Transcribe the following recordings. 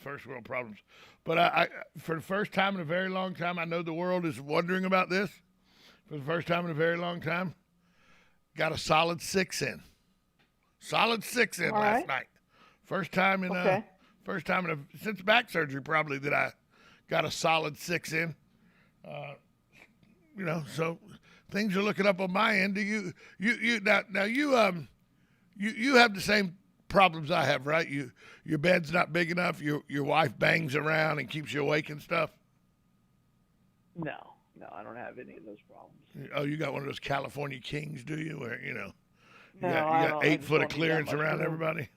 first world problems. But for the first time in a very long time, I know the world is wondering about this. For the first time in a very long time, got a solid 6 in. Solid 6 in All last right. night. First time in Okay. since back surgery probably that I got a solid 6 in. Uh, so things are looking up on my end. Do you now you have the same problems I have, right? Your bed's not big enough. Your wife bangs around and keeps you awake and stuff. No, no, I don't have any of those problems. Oh, you got one of those California kings, do you? Where No, you I got don't. I 8 just foot of don't need that clearance much around room. everybody.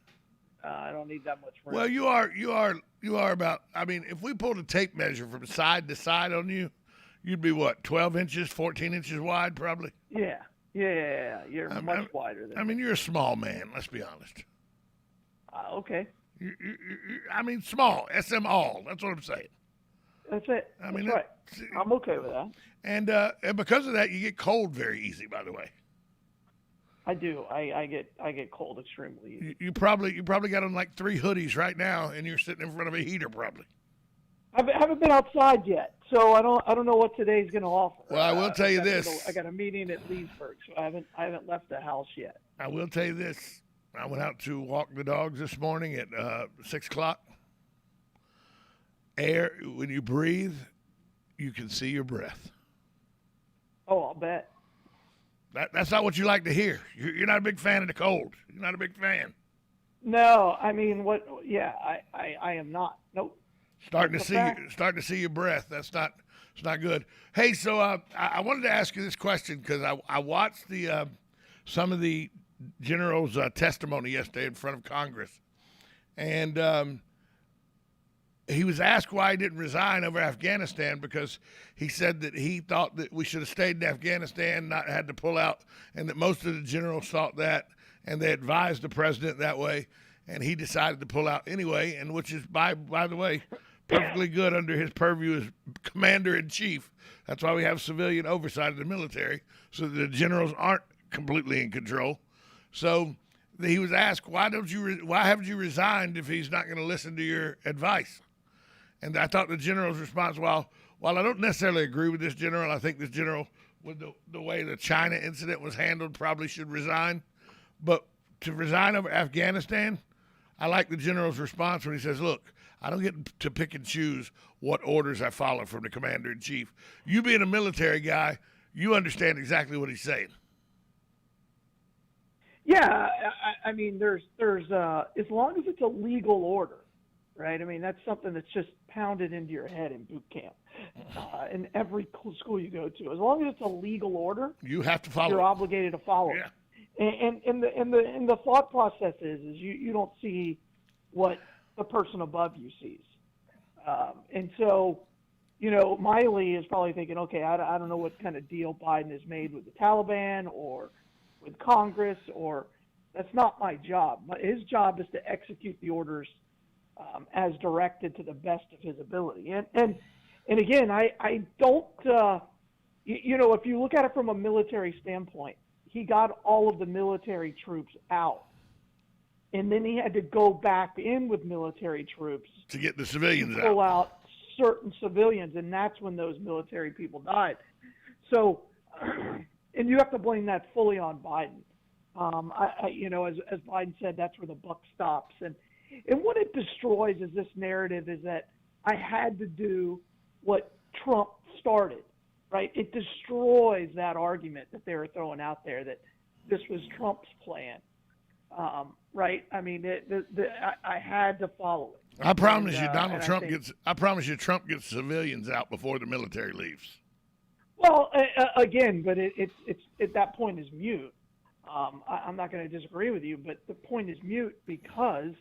I don't need that much room. Well, you are about. I mean, if we pulled a tape measure from side to side on you, you'd be what, 12 inches, 14 inches wide, probably. Yeah. You're much wider than I mean, me. you're a small man. Let's be honest. Okay, I mean, small. SM all. That's what I'm saying. that's it. I That's mean, right. I'm okay with that. and because of that, you get cold very easy. By the way, I do. I get cold extremely easy. you probably got on like 3 hoodies right now, and you're sitting in front of a heater, probably. I haven't been outside yet, so I don't know what today's going to offer. Well, I will tell you this. I got a meeting at Leesburg, so I haven't left the house yet. I will tell you this. I went out to walk the dogs this morning at 6 o'clock. Air, when you breathe, you can see your breath. Oh, I'll bet. That's not what you like to hear. You're not a big fan of the cold. You're not a big fan. No, I mean what? Yeah, I am not. Nope. Starting That's a fact. to see your breath. It's not good. Hey, so I wanted to ask you this question because I watched the some of the general's testimony yesterday in front of Congress, and he was asked why he didn't resign over Afghanistan because he said that he thought that we should have stayed in Afghanistan, not had to pull out, and that most of the generals thought that, and they advised the president that way, and he decided to pull out anyway, and which is by the way perfectly good under his purview as commander in chief. That's why we have civilian oversight of the military, so that the generals aren't completely in control. So he was asked, why haven't you resigned if he's not going to listen to your advice? And I thought the general's response, while I don't necessarily agree with this general, I think this general, with the way the China incident was handled, probably should resign. But to resign over Afghanistan, I like the general's response when he says, look, I don't get to pick and choose what orders I follow from the commander in chief. You being a military guy, you understand exactly what he's saying. Yeah, I mean, there's as long as it's a legal order, right? I mean, that's something that's just pounded into your head in boot camp, in every school you go to. As long as it's a legal order, you have to follow. You're obligated to follow Yeah. it. And the thought process is you don't see what the person above you sees, and so Miley is probably thinking, okay, I don't know what kind of deal Biden has made with the Taliban or with Congress, or that's not my job. His job is to execute the orders as directed to the best of his ability. And again, I don't, if you look at it from a military standpoint, he got all of the military troops out. And then he had to go back in with military troops to get the civilians to pull out certain civilians, and that's when those military people died. So, and you have to blame that fully on Biden. As Biden said, that's where the buck stops. And what it destroys is this narrative is that I had to do what Trump started, right? It destroys that argument that they were throwing out there that this was Trump's plan, right? I mean, I had to follow it. I promise you, Trump gets civilians out before the military leaves. Well, again, but it's at that point is mute. I'm not going to disagree with you, but the point is mute because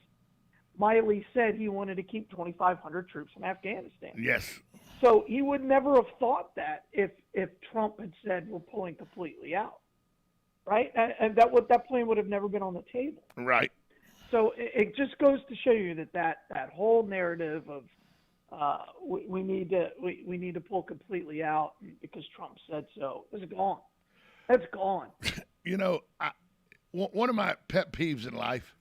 Miley said he wanted to keep 2,500 troops in Afghanistan. Yes. So he would never have thought that if Trump had said we're pulling completely out, right? And that plan would have never been on the table. Right. So it just goes to show you that whole narrative of we need to pull completely out because Trump said so is gone. That's gone. One of my pet peeves in life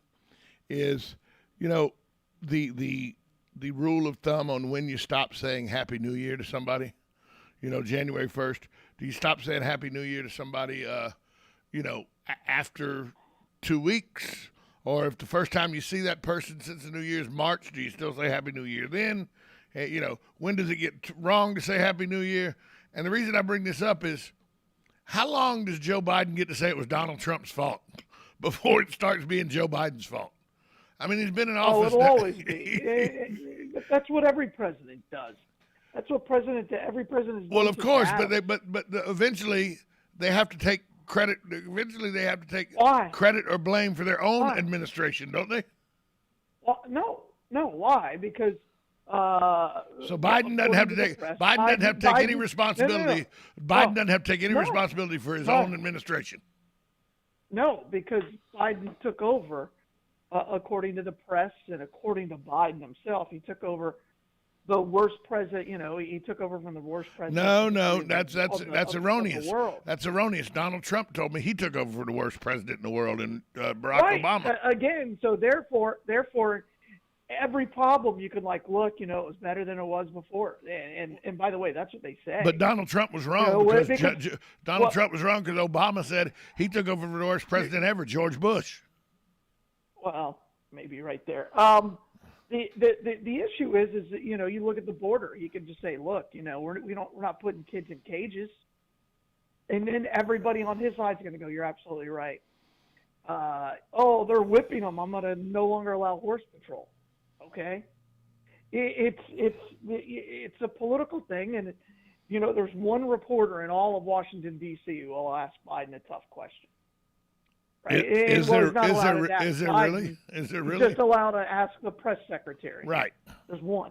is, the the rule of thumb on when you stop saying Happy New Year to somebody? You know, January 1st. Do you stop saying Happy New Year to somebody, after 2 weeks? Or if the first time you see that person since the New Year's March, do you still say Happy New Year then? When does it get wrong to say Happy New Year? And the reason I bring this up is, how long does Joe Biden get to say it was Donald Trump's fault before it starts being Joe Biden's fault? I mean, he's been in office. It'll always be. That's what every president does. That's what every president is. Well, of course, but eventually they have to take credit. Eventually, they have to take credit or blame for their own administration, don't they? Well, no. Why? Because so Biden doesn't have to take. Biden doesn't have to take any responsibility. Biden doesn't have to take any responsibility for his own administration. No, because Biden took over, according to the press and according to Biden himself, he took over the worst president. He took over from the worst president. No, that's erroneous. That's erroneous. Donald Trump told me he took over for the worst president in the world, and Barack Obama. Again, so therefore, every problem you could look, it was better than it was before. And by the way, that's what they say. But Donald Trump was wrong because Trump was wrong because Obama said he took over for the worst president ever, George Bush. Well, maybe right there. The issue is that you look at the border. You can just say, look, we're not putting kids in cages, and then everybody on his side is going to go, you're absolutely right. They're whipping them. I'm going to no longer allow horse patrol. Okay, it's a political thing, and there's one reporter in all of Washington D.C. who will ask Biden a tough question. Right? Is there really? He's just allowed to ask the press secretary. Right. There's one.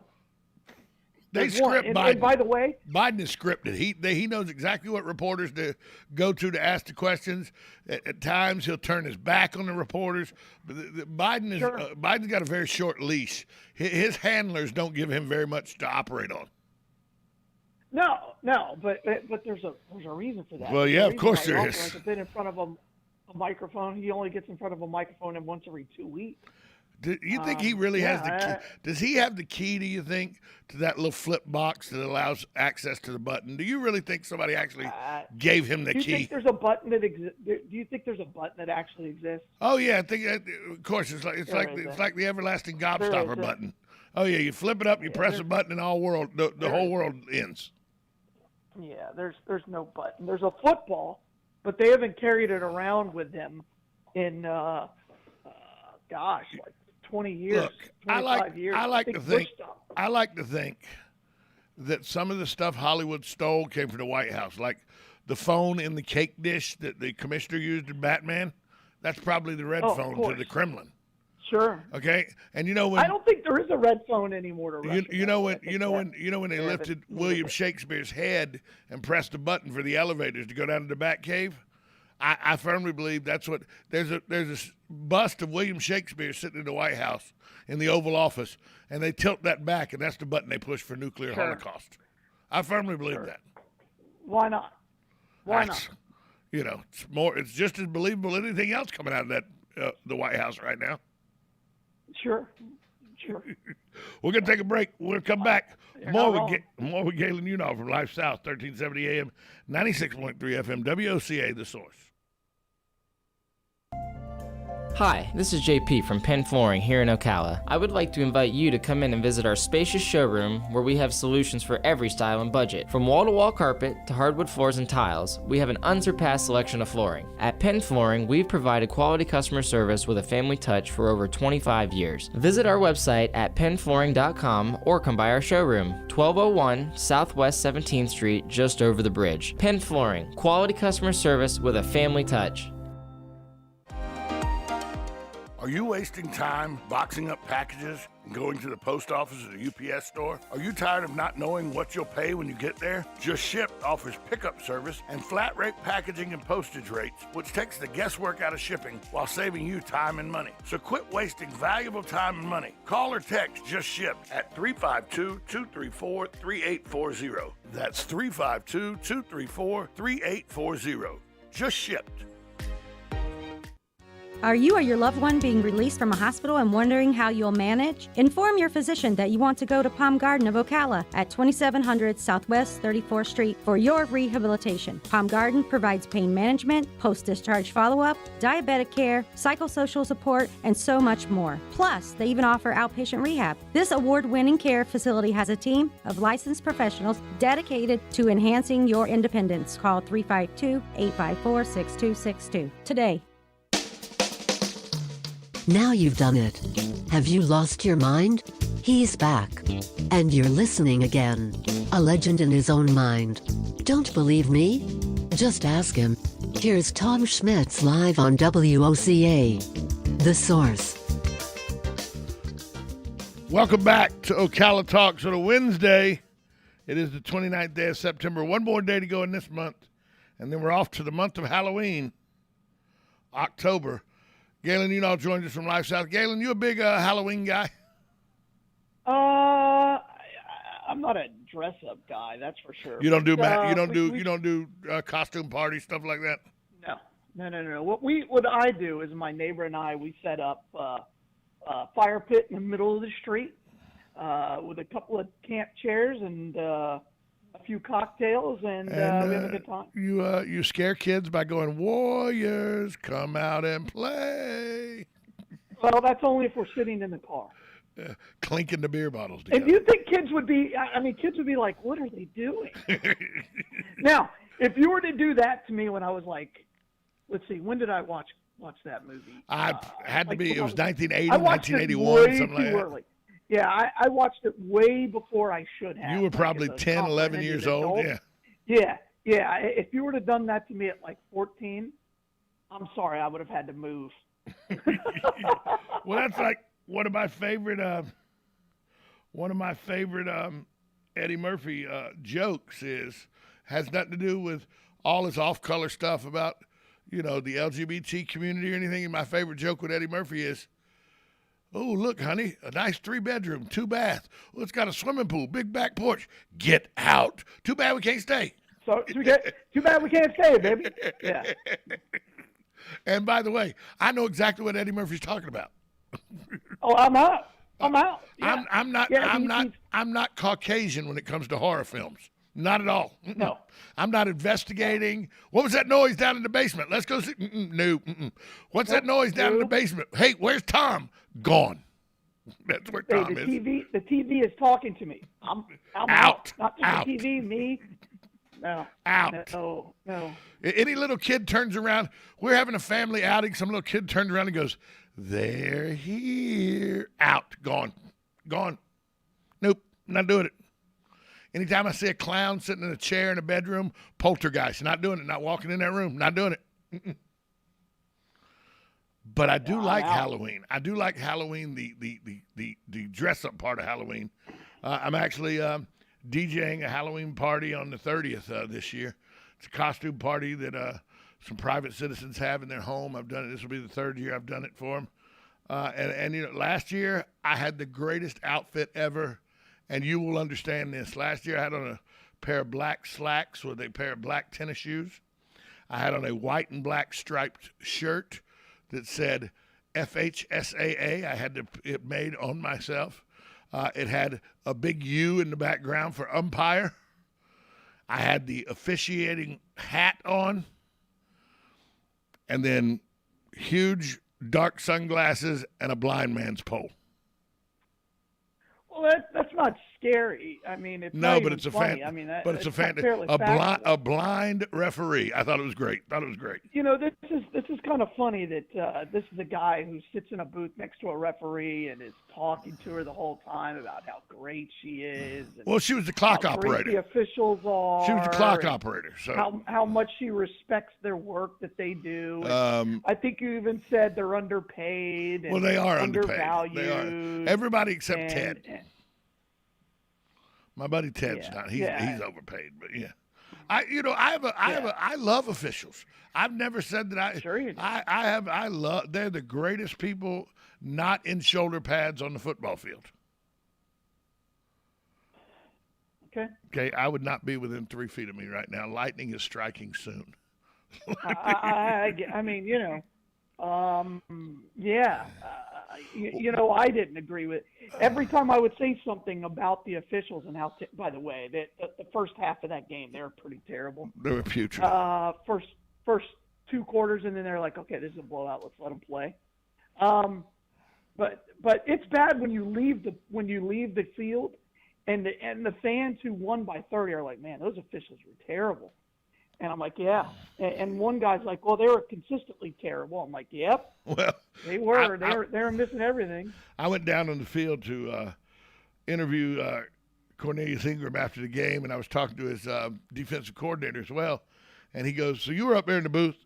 They script Biden. And by the way, Biden is scripted. He knows exactly what reporters to go to ask the questions. At times, he'll turn his back on the reporters. But Biden's got a very short leash. His handlers don't give him very much to operate on. No, but there's a reason for that. Well, yeah, of course there is. Like, been in front of a microphone. He only gets in front of a microphone once every 2 weeks. Do you think he really has the key? Does he have the key, do you think, to that little flip box that allows access to the button? Do you really think somebody actually gave him the key? Do you think there's a button that Do you think there's a button that actually exists? Oh yeah, I think of course it's like the everlasting gobstopper button. Oh yeah, you flip it up, you press a button, and the whole world ends. Yeah, there's no button. There's a football, but they haven't carried it around with them in like 20 years. Look, 25 years. I like to think that some of the stuff Hollywood stole came from the White House, like the phone in the cake dish that the commissioner used in Batman. That's probably the red phone to the Kremlin. Sure. Okay, and I don't think there is a red phone anymore to Russia. When they lifted William Shakespeare's head and pressed a button for the elevators to go down to the Batcave. I firmly believe that's what there's a bust of William Shakespeare sitting in the White House in the Oval Office, and they tilt that back, and that's the button they push for nuclear holocaust. I firmly believe that. Why not? Why not? It's just as believable as anything else coming out of that the White House right now. Sure. We're gonna take a break. We'll come back. More with Galen Unall from Life South, 1370 AM, 96.3 FM, WOCA, The Source. Hi, this is JP from Penn Flooring here in Ocala. I would like to invite you to come in and visit our spacious showroom where we have solutions for every style and budget. From wall-to-wall carpet to hardwood floors and tiles, we have an unsurpassed selection of flooring. At Penn Flooring, we've provided quality customer service with a family touch for over 25 years. Visit our website at pennflooring.com or come by our showroom, 1201 Southwest 17th Street, just over the bridge. Penn Flooring, quality customer service with a family touch. Are you wasting time boxing up packages and going to the post office or the UPS store? Are you tired of not knowing what you'll pay when you get there? Just Ship offers pickup service and flat rate packaging and postage rates, which takes the guesswork out of shipping while saving you time and money. So quit wasting valuable time and money. Call or text Just Ship at 352-234-3840. That's 352-234-3840. Just Shipped. Are you or your loved one being released from a hospital and wondering how you'll manage? Inform your physician that you want to go to Palm Garden of Ocala at 2700 Southwest 34th Street for your rehabilitation. Palm Garden provides pain management, post-discharge follow-up, diabetic care, psychosocial support, and so much more. Plus, they even offer outpatient rehab. This award-winning care facility has a team of licensed professionals dedicated to enhancing your independence. Call 352-854-6262 today. Now you've done it. Have you lost your mind? He's back. And you're listening again. A legend in his own mind. Don't believe me? Just ask him. Here's Tom Schmitz live on WOCA. The Source. Welcome back to Ocala Talks on a Wednesday. It is the 29th day of September. One more day to go in this month. And then we're off to the month of Halloween, October. Galen, you know, joined us from Life South. Galen, you a big Halloween guy? I'm not a dress-up guy, that's for sure. You don't do you don't do costume parties, stuff like that? No. What I do is my neighbor and I, we set up a fire pit in the middle of the street with a couple of camp chairs and a few cocktails, and we have a good time. You scare kids by going, Warriors, come out and play. Well, that's only if we're sitting in the car. Clinking the beer bottles together. And you think kids would be, kids would be like, what are they doing? Now, if you were to do that to me when I was like, let's see, when did I watch that movie? Had to be, it was 1980, I watched 1981, it something like that. Early. Yeah, I watched it way before I should have. You were probably 10, 11 years old, yeah. Yeah, if you would have done that to me at like 14, I'm sorry, I would have had to move. Well, that's like one of my favorite Eddie Murphy jokes has nothing to do with all his off-color stuff about, the LGBT community or anything. And my favorite joke with Eddie Murphy is, oh, look, honey, a nice 3-bedroom, 2-bath. Well, it's got a swimming pool, big back porch. Get out. Too bad we can't stay. So too bad we can't stay, baby. Yeah. And by the way, I know exactly what Eddie Murphy's talking about. Oh, I'm out. Yeah. I'm not Caucasian when it comes to horror films. Not at all. No. I'm not investigating. What was that noise down in the basement? Let's go see. No. What's that noise down in the basement? Hey, where's Tom? Gone. That's where Tom is. The TV is talking to me. I'm out. Not just out. the TV, me. No. Out. No. Any little kid turns around. We're having a family outing. Some little kid turns around and goes, they're here. Out. Gone. Nope. Not doing it. Anytime I see a clown sitting in a chair in a bedroom, poltergeist. Not doing it. Not walking in that room. Not doing it. Mm-mm. But I do like Halloween. I do like Halloween, the dress-up part of Halloween. I'm actually DJing a Halloween party on the 30th this year. It's a costume party that some private citizens have in their home. I've done it. This will be the third year I've done it for them. And last year I had the greatest outfit ever, and you will understand this. Last year I had on a pair of black slacks with a pair of black tennis shoes. I had on a white and black striped shirt that said FHSAA. I had it made on myself. It had a big U in the background for umpire. I had the officiating hat on, and then huge dark sunglasses and a blind man's pole. Well, that's not scary. I mean, it's not but even it's a funny. it's a blind referee. I thought it was great. This is kind of funny that this is a guy who sits in a booth next to a referee and is talking to her the whole time about how great she is. And well, she was the clock how great operator. The officials are. She was the clock operator. So how much she respects their work that they do. I think you even said they're underpaid. And they are undervalued. They are. Everybody except Ted. My buddy Ted's not. He's overpaid, but yeah. I love officials. I've never said that I. Sure you do. I love. They're the greatest people not in shoulder pads on the football field. Okay. I would not be within 3 feet of me right now. Lightning is striking soon. I mean, Yeah. I didn't agree with every time I would say something about the officials and how. By the way, that the first half of that game, they were pretty terrible. They were putrid. First 2 quarters, and then they're like, okay, this is a blowout. Let's let them play. But it's bad when you leave the field, and the fans who won by 30 are like, man, those officials were terrible. And I'm like, yeah. And one guy's like, well, they were consistently terrible. I'm like, yep. Well, they were. They were missing everything. I went down on the field to interview Cornelius Ingram after the game, and I was talking to his defensive coordinator as well. And he goes, so you were up there in the booth.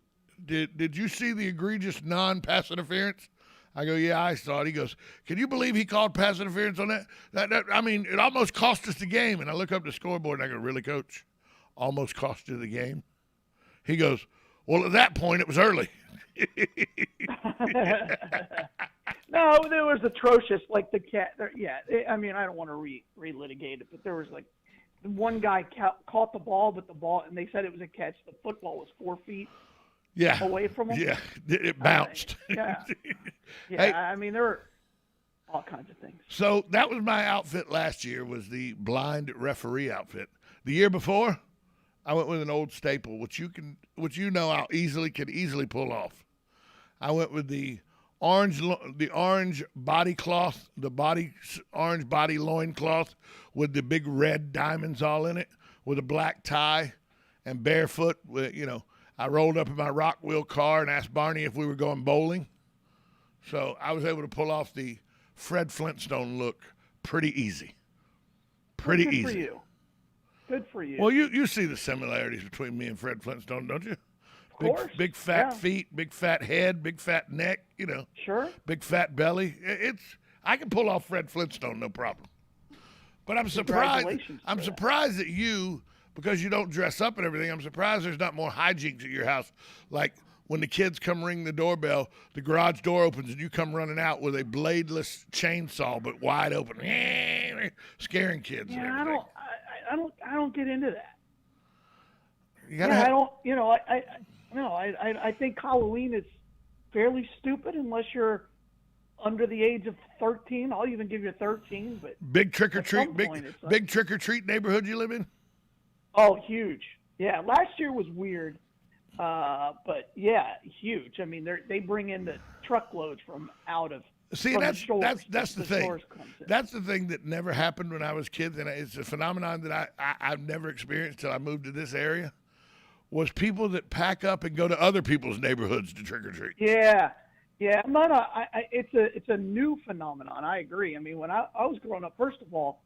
Did you see the egregious non-pass interference? I go, yeah, I saw it. He goes, can you believe he called pass interference on that? I mean, it almost cost us the game. And I look up the scoreboard, and I go, really, Coach? Almost cost you the game? He goes, well, at that point, it was early. No, it was atrocious. Like the cat. Yeah, I mean, I don't want to relitigate it, but there was like one guy caught the ball, and they said it was a catch. The football was 4 feet away from him. Yeah, it bounced. Yeah. Hey, I mean, there were all kinds of things. So that was my outfit last year, was the blind referee outfit. The year before, I went with an old staple, which I'll easily pull off. I went with the orange body cloth, orange body loin cloth with the big red diamonds all in it, with a black tie, and barefoot. I rolled up in my Rock Wheel car and asked Barney if we were going bowling. So I was able to pull off the Fred Flintstone look pretty easy. Pretty easy. Good for you. Good for you. Well, you see the similarities between me and Fred Flintstone, don't you? Of course. Big fat feet, big fat head, big fat neck, Sure. Big fat belly. I can pull off Fred Flintstone, no problem. But I'm surprised. I'm surprised that you, because you don't dress up and everything, I'm surprised there's not more hijinks at your house. Like when the kids come ring the doorbell, the garage door opens and you come running out with a bladeless chainsaw but wide open, scaring kids. Yeah, and everything. I don't get into that. I don't. I think Halloween is fairly stupid unless you're under the age of 13. I'll even give you 13. But big trick or treat, like, big trick or treat neighborhood you live in. Oh, huge. Yeah, last year was weird, but yeah, huge. I mean, they bring in the truckloads from out of. See, that's the thing. That's the thing that never happened when I was kids, and it's a phenomenon that I've never experienced till I moved to this area. Was people that pack up and go to other people's neighborhoods to trick or treat. Yeah. It's a new phenomenon. I agree. I mean, when I was growing up, first of all,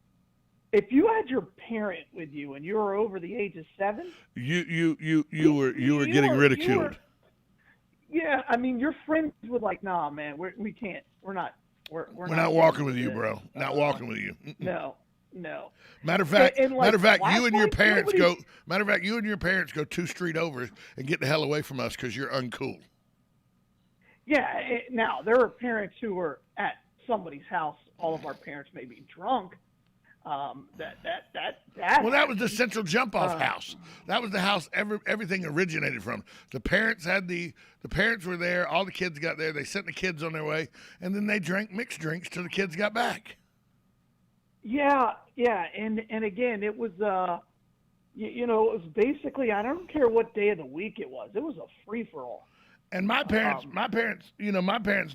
if you had your parent with you and you were over the age of 7, you were getting ridiculed. Yeah, I mean, your friends would like, nah, man, we can't. We're not walking with you, bro. Not walking with you. No. Matter of fact, you and your parents go. Matter of fact, you and your parents go 2 street over and get the hell away from us because you're uncool. Yeah. Now there are parents who were at somebody's house. All of our parents may be drunk. That was the central jump-off house. That was the house everything originated from. The parents were there. All the kids got there. They sent the kids on their way, and then they drank mixed drinks till the kids got back. Yeah, and again, it was it was basically, I don't care what day of the week it was. It was a free-for-all. And my parents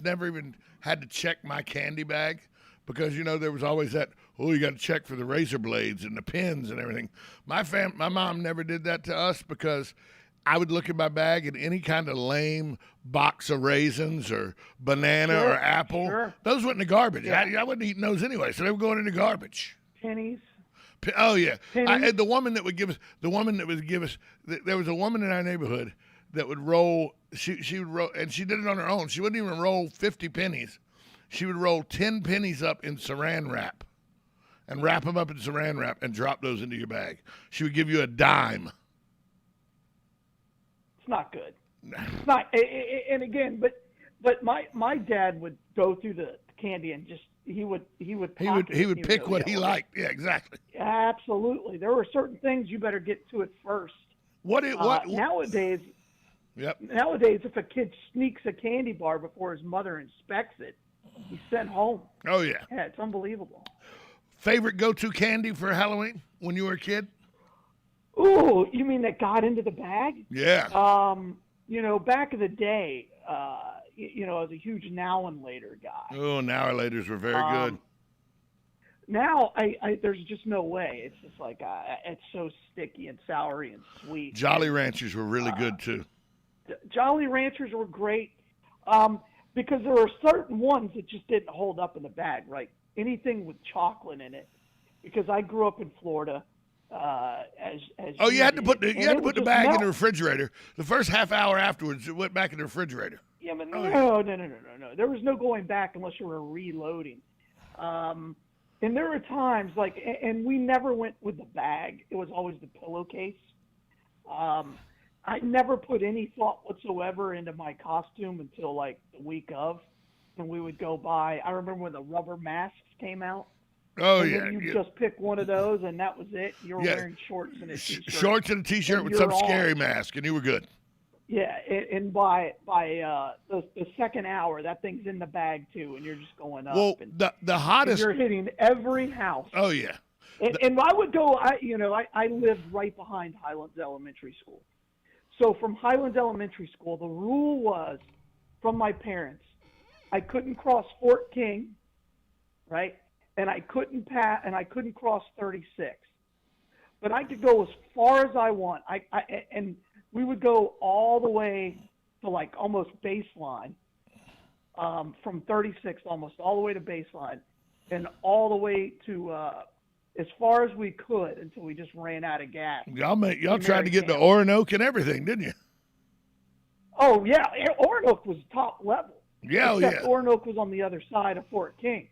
never even had to check my candy bag. Because, there was always that, you got to check for the razor blades and the pins and everything. My mom never did that to us because I would look at my bag and any kind of lame box of raisins or banana or apple, those went in the garbage. Yeah. I wasn't eating those anyway, so they were going in the garbage. Pennies. Oh, yeah. The woman that would give us, there was a woman in our neighborhood that would roll, she would roll, and she did it on her own. She wouldn't even roll 50 pennies. She would roll 10 pennies up in saran wrap and wrap them up in saran wrap and drop those into your bag. She would give you a dime. It's not good. It's not. And again, but my dad would go through the candy and just he would pick what he liked. Yeah, exactly. Absolutely. There were certain things you better get to it first. What nowadays? Yep. Nowadays, if a kid sneaks a candy bar before his mother inspects it, he's sent home. Oh, yeah. Yeah, it's unbelievable. Favorite go-to candy for Halloween when you were a kid? Ooh, you mean that got into the bag? Yeah. Back in the day, I was a huge Now and Later guy. Oh, now our laters were very good. Now, there's just no way. It's just like it's so sticky and soury and sweet. Jolly Ranchers were really good, too. Jolly Ranchers were great because there were certain ones that just didn't hold up in the bag, right? Anything with chocolate in it. Because I grew up in Florida. You had to put the bag in the melt. refrigerator. The first half hour afterwards, it went back in the refrigerator. Yeah, but Oh, no. There was no going back unless you were reloading. And there were times and we never went with the bag. It was always the pillowcase. I never put any thought whatsoever into my costume until like the week of, and we would go buy. I remember when the rubber masks came out. Oh, and yeah. then you just pick one of those, and that was it. You were wearing shorts and a t-shirt. Shorts and a t-shirt and with some you're scary on. mask, and you were good. Yeah, and by the second hour, that thing's in the bag too, and you're just going up. Well, and the hottest. you're hitting every house. Oh, yeah. And I would go. I lived right behind Highlands Elementary School, so from Highlands Elementary School, the rule was, from my parents, I couldn't cross Fort King, right? And I couldn't cross 36, but I could go as far as I want. And we would go all the way to like almost baseline, from 36 almost all the way to baseline, and all the way to as far as we could until we just ran out of gas. Y'all tried to get the Orinoco and everything, didn't you? Oh yeah, Orinoco was top level. Yeah, Except Orinoco was on the other side of Fort King.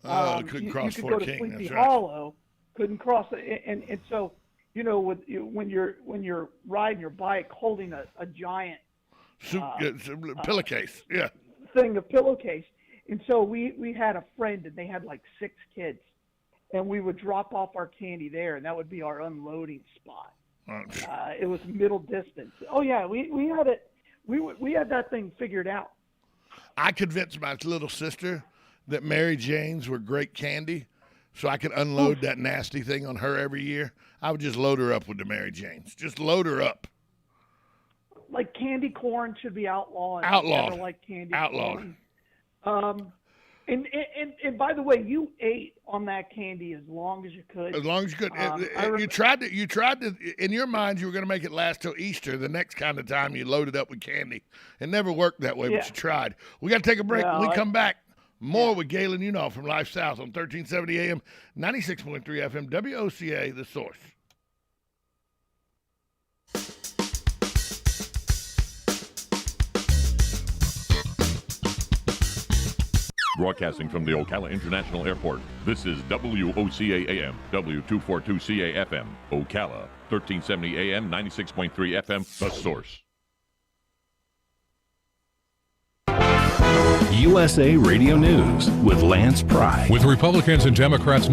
Couldn't cross you could Fort go to King. Sleepy That's right. Hollow, couldn't cross it, and so when you're riding your bike holding a giant Pillowcase, yeah. thing of pillowcase, and so we had a friend and they had like 6 kids, and we would drop off our candy there, and that would be our unloading spot. It was middle distance. Oh yeah, we had it. We had that thing figured out. I convinced my little sister that Mary Janes were great candy, so I could unload that nasty thing on her every year. I would just load her up with the Mary Janes. Just load her up. Like candy corn should be outlawed. Outlawed. I never liked candy Outlawed. corn. And by the way, you ate on that candy as long as you could. As long as you could. You tried to, in your mind, you were going to make it last till Easter, the next kind of time you loaded up with candy. It never worked that way, but you tried. We got to take a break. No, When we come back, more with Galen Unoff from Life South on 1370 AM, 96.3 FM, WOCA, The Source. Broadcasting from the Ocala International Airport, this is WOCA AM, W242CA FM, Ocala, 1370 AM, 96.3 FM, The Source. USA Radio News with Lance Pry. With Republicans and Democrats